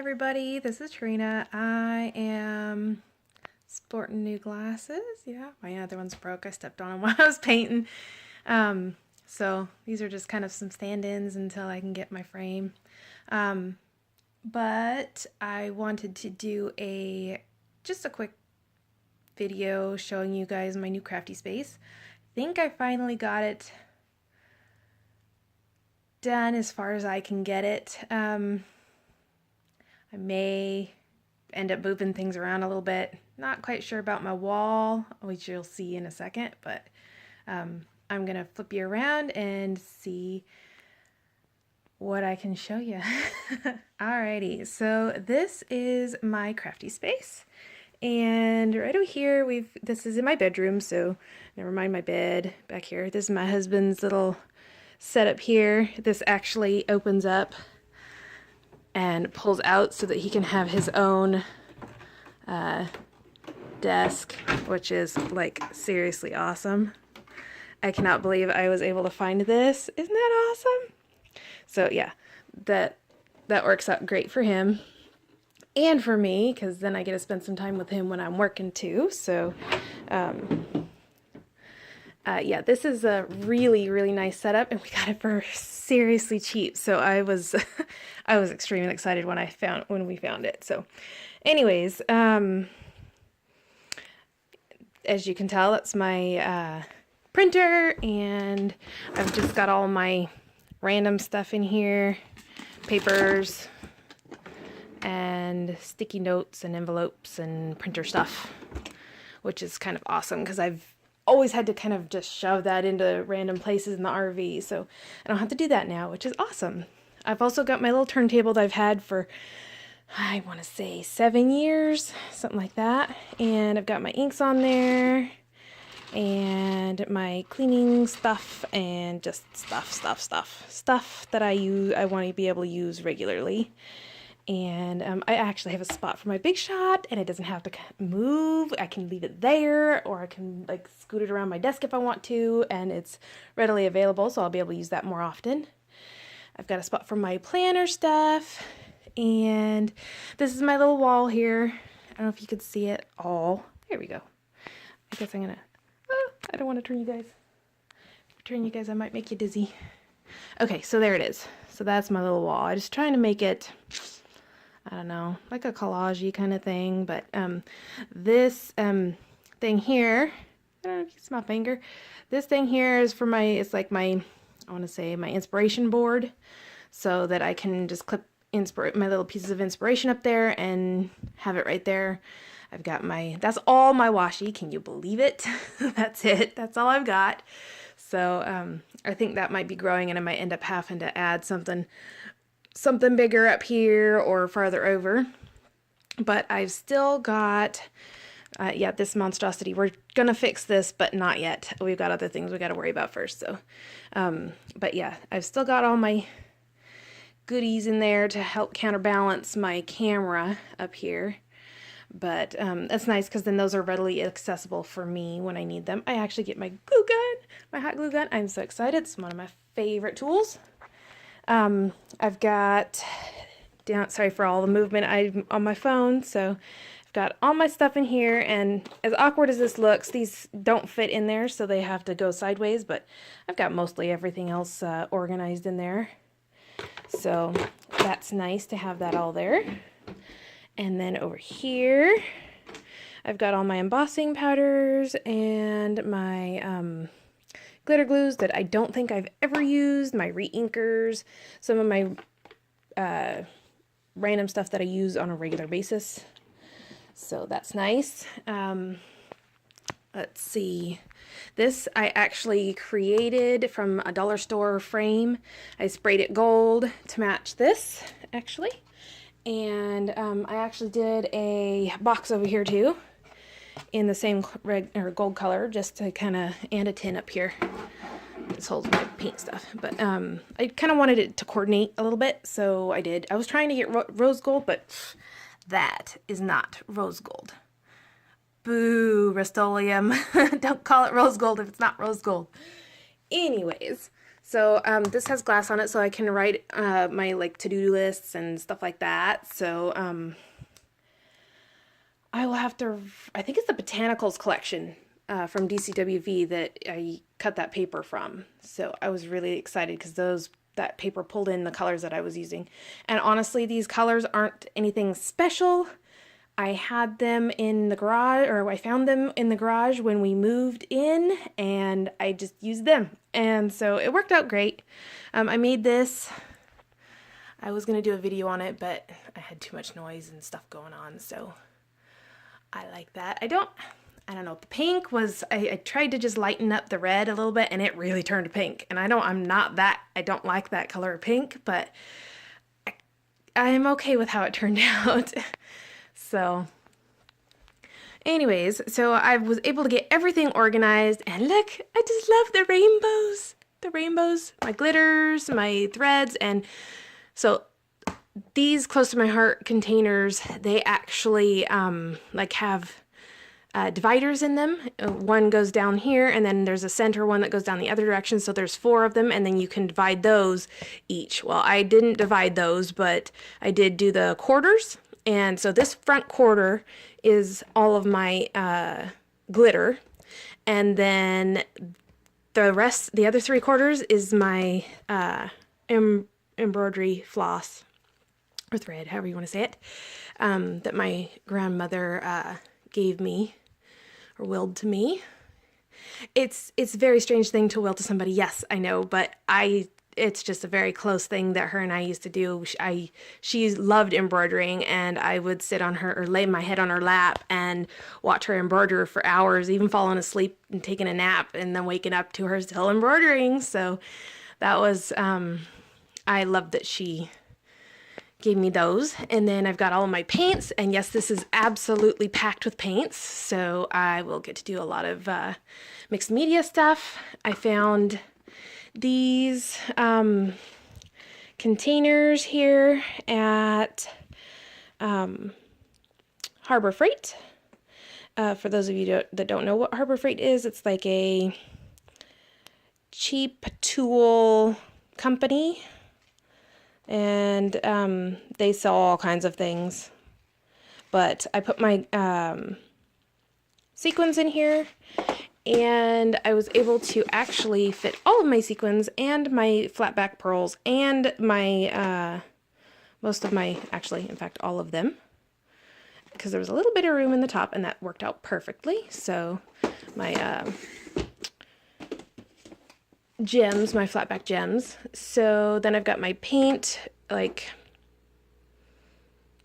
everybody, this is Tarina. I am sporting new glasses. Yeah, my other ones broke. I stepped on them while I was painting. So these are just kind of some stand-ins until I can get my frame. But I wanted to do just a quick video showing you guys my new Crafty Space. I think I finally got it done as far as I can get it. I may end up moving things around a little bit. Not quite sure about my wall, which you'll see in a second, but I'm gonna flip you around and see what I can show you. Alrighty, so this is my Crafty Space. And right over here, this is in my bedroom, so never mind my bed back here. This is my husband's little setup here. This actually opens up and pulls out so that he can have his own desk, which is like seriously awesome. I cannot believe I was able to find this. Isn't that awesome? So yeah, that works out great for him and for me, because then I get to spend some time with him when I'm working too. So yeah, this is a really nice setup, and we got it for seriously cheap. So I was I was extremely excited when we found it. So anyways, as you can tell, that's my printer, and I've just got all my random stuff in here, papers and sticky notes and envelopes and printer stuff, which is kind of awesome because I've always had to kind of just shove that into random places in the RV, so I don't have to do that now, which is awesome. I've also got my little turntable that I've had for, I want to say 7 years, something like that, and I've got my inks on there and my cleaning stuff and just stuff that I want to be able to use regularly. And I actually have a spot for my Big Shot, and it doesn't have to move. I can leave it there, or I can like scoot it around my desk if I want to, and it's readily available, so I'll be able to use that more often. I've got a spot for my planner stuff, and this is my little wall here. I don't know if you could see it all. Here we go. I guess I'm gonna, I don't want to turn you guys. If I turn you guys, I might make you dizzy. Okay, so there it is. So that's my little wall. I'm just trying to make it, I don't know, like a collage-y kind of thing, but this thing here, I don't know if you can see my finger, this thing here is for it's like my, I want to say my inspiration board, so that I can just clip my little pieces of inspiration up there and have it right there. I've got that's all my washi, can you believe it? That's it, that's all I've got. So I think that might be growing, and I might end up having to add something bigger up here or farther over. But I've still got, yeah, this monstrosity. We're gonna fix this, but not yet. We've got other things we got to worry about first. So, but yeah, I've still got all my goodies in there to help counterbalance my camera up here. But that's nice because then those are readily accessible for me when I need them. I actually get my glue gun, my hot glue gun. I'm so excited. It's one of my favorite tools. I've got, sorry for all the movement, I'm on my phone, so I've got all my stuff in here, and as awkward as this looks, these don't fit in there, so they have to go sideways, but I've got mostly everything else organized in there. So that's nice to have that all there. And then over here, I've got all my embossing powders and my glitter glues that I don't think I've ever used, my re-inkers, some of my random stuff that I use on a regular basis. So that's nice. Let's see. This I actually created from a dollar store frame. I sprayed it gold to match this, actually. And I actually did a box over here too, in the same gold color, just to kind of, and a tin up here. This holds my paint stuff. But I kind of wanted it to coordinate a little bit, so I did. I was trying to get rose gold, but that is not rose gold. Boo, Rust-Oleum. Don't call it rose gold if it's not rose gold. Anyways, So this has glass on it, so I can write my like to-do lists and stuff like that. So I will have to, I think it's the Botanicals collection from DCWV that I cut that paper from. So I was really excited because that paper pulled in the colors that I was using. And honestly, these colors aren't anything special. I had them in the garage, or I found them in the garage when we moved in, and I just used them. And so it worked out great. I made this. I was going to do a video on it, but I had too much noise and stuff going on, so I like that. I don't know. The pink was, I tried to just lighten up the red a little bit, and it really turned pink. And I don't like that color of pink, but I'm okay with how it turned out. So anyways, so I was able to get everything organized, and look, I just love the rainbows. The rainbows, my glitters, my threads, and so these close to my heart containers, they actually like have dividers in them. One goes down here, and then there's a center one that goes down the other direction, so there's 4 of them, and then you can divide those each. Well, I didn't divide those, but I did do the quarters. And so this front quarter is all of my glitter, and then the other 3 quarters is my embroidery floss, or thread, however you want to say it, that my grandmother gave me, or willed to me. It's a very strange thing to will to somebody, yes, I know, but it's just a very close thing that her and I used to do. She loved embroidering, and I would sit on her, or lay my head on her lap and watch her embroider for hours, even falling asleep and taking a nap and then waking up to her still embroidering. So that was, I loved that she gave me those. And then I've got all of my paints, and yes, this is absolutely packed with paints, so I will get to do a lot of mixed media stuff. I found these containers here at Harbor Freight. For those of you that don't know what Harbor Freight is, it's like a cheap tool company, and they sell all kinds of things. But I put my sequins in here, and I was able to actually fit all of my sequins and my flat back pearls and my most of my, actually, in fact, all of them, because there was a little bit of room in the top, and that worked out perfectly. So my gems, my flat back gems. So then I've got my paint, like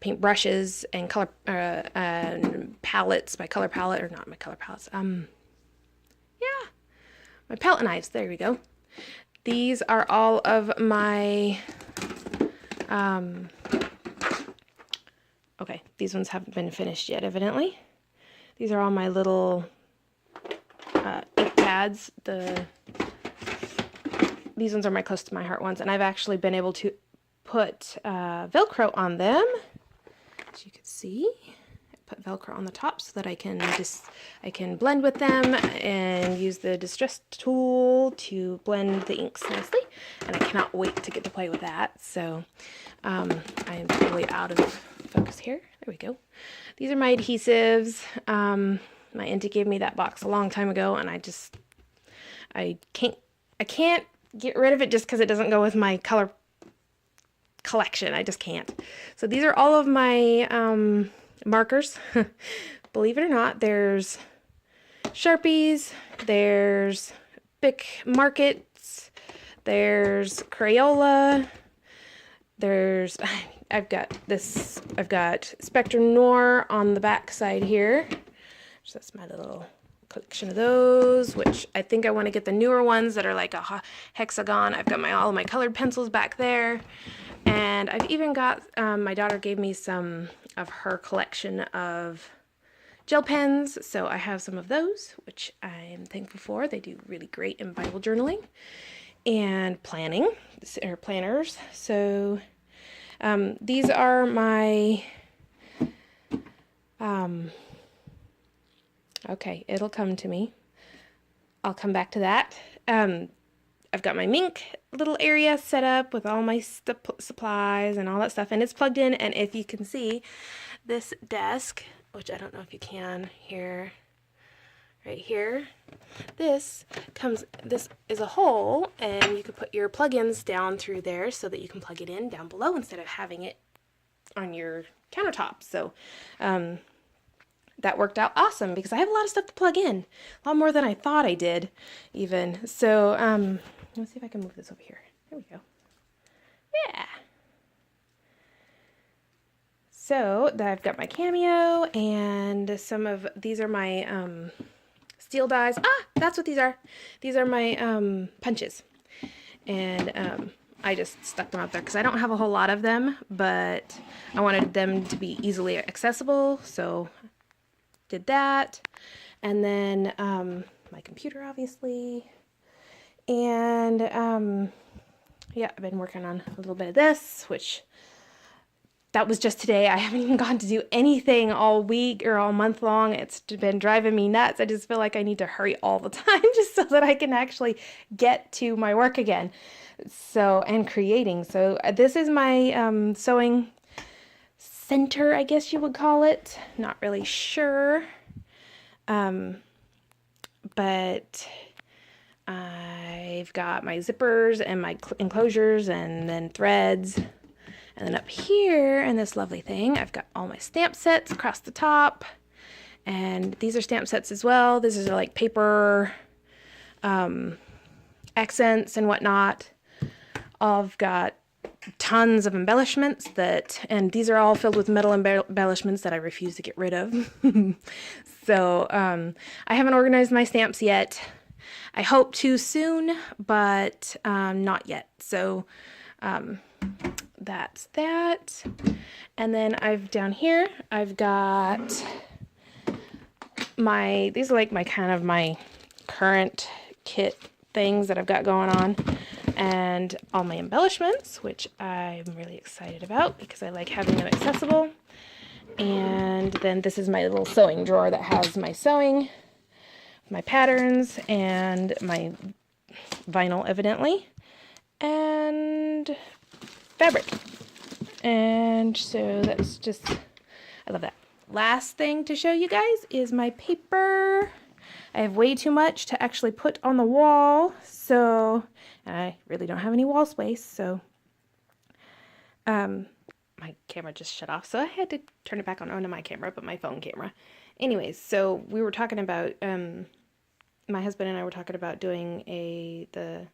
paint brushes and color and palettes, my color palette, or not my color palettes, yeah, my palette knives, there we go. These are all of my, okay, these ones haven't been finished yet, evidently. These are all my little ink pads. These ones are my close to my heart ones, and I've actually been able to put Velcro on them, as you can see. Put Velcro on the top so that I can blend with them and use the distress tool to blend the inks nicely, and I cannot wait to get to play with that. So I am totally out of focus here. There we go. These are my adhesives. My auntie gave me that box a long time ago, and I can't get rid of it just because it doesn't go with my color collection. I just can't. So these are all of my markers. Believe it or not, there's Sharpies, there's Bic Markets, there's Crayola, I've got Spectrum Noir on the back side here. So that's my little collection of those, which I think I want to get the newer ones that are like a hexagon. I've got all of my colored pencils back there. And I've even got, my daughter gave me some of her collection of gel pens, so I have some of those, which I'm thankful for. They do really great in Bible journaling and planning, or planners. So these are my, okay, it'll come to me. I'll come back to that. I've got my mink little area set up with all my supplies and all that stuff, and it's plugged in. And if you can see this desk, which I don't know if you can here, right here, this is a hole, and you could put your plugins down through there so that you can plug it in down below instead of having it on your countertop. So that worked out awesome because I have a lot of stuff to plug in, a lot more than I thought I did even. So let's see if I can move this over here. There we go. Yeah. So I've got my Cameo, and some of these are my steel dies. That's what these are. These are my punches, and I just stuck them out there because I don't have a whole lot of them, but I wanted them to be easily accessible, so did that. And then my computer, obviously, and yeah, I've been working on a little bit of this, which that was just today. I haven't even gotten to do anything all week or all month long. It's been driving me nuts. I just feel like I need to hurry all the time just so that I can actually get to my work again. So, and creating. So this is my sewing center, I guess you would call it. Not really sure. But I've got my zippers and my enclosures and then threads. And then up here in this lovely thing, I've got all my stamp sets across the top. And these are stamp sets as well. These are like paper accents and whatnot. I've got tons of embellishments and these are all filled with metal embellishments that I refuse to get rid of. So I haven't organized my stamps yet. I hope to soon, but not yet. So that's that. And then down here, I've got these are like my kind of my current kit things that I've got going on, and all my embellishments, which I'm really excited about because I like having them accessible. And then this is my little sewing drawer that has my sewing, my patterns, and my vinyl, evidently, and fabric. And so that's just, I love that. Last thing to show you guys is my paper. I have way too much to actually put on the wall, so I really don't have any wall space, so my camera just shut off, so I had to turn it back on, not my camera, but my phone camera. Anyways, so we were talking about, my husband and I were talking about doing the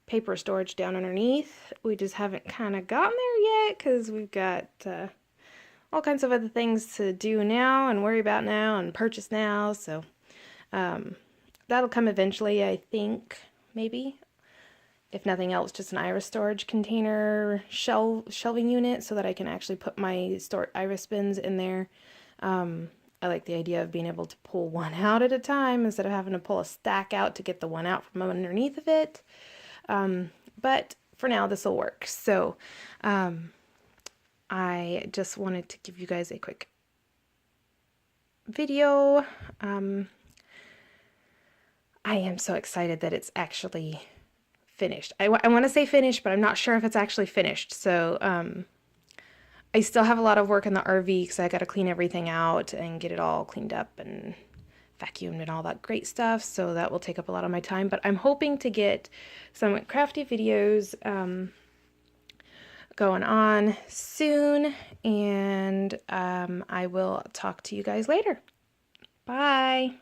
paper storage down underneath. We just haven't kind of gotten there yet because we've got all kinds of other things to do now and worry about now and purchase now, so that'll come eventually, I think, maybe. If nothing else, just an iris storage container shelving unit so that I can actually put my iris bins in there. I like the idea of being able to pull one out at a time instead of having to pull a stack out to get the one out from underneath of it. But for now, this will work. So I just wanted to give you guys a quick video. I am so excited that it's actually finished. I want to say finished, but I'm not sure if it's actually finished. So I still have a lot of work in the RV because I got to clean everything out and get it all cleaned up and vacuumed and all that great stuff. So that will take up a lot of my time. But I'm hoping to get some crafty videos going on soon. And I will talk to you guys later. Bye.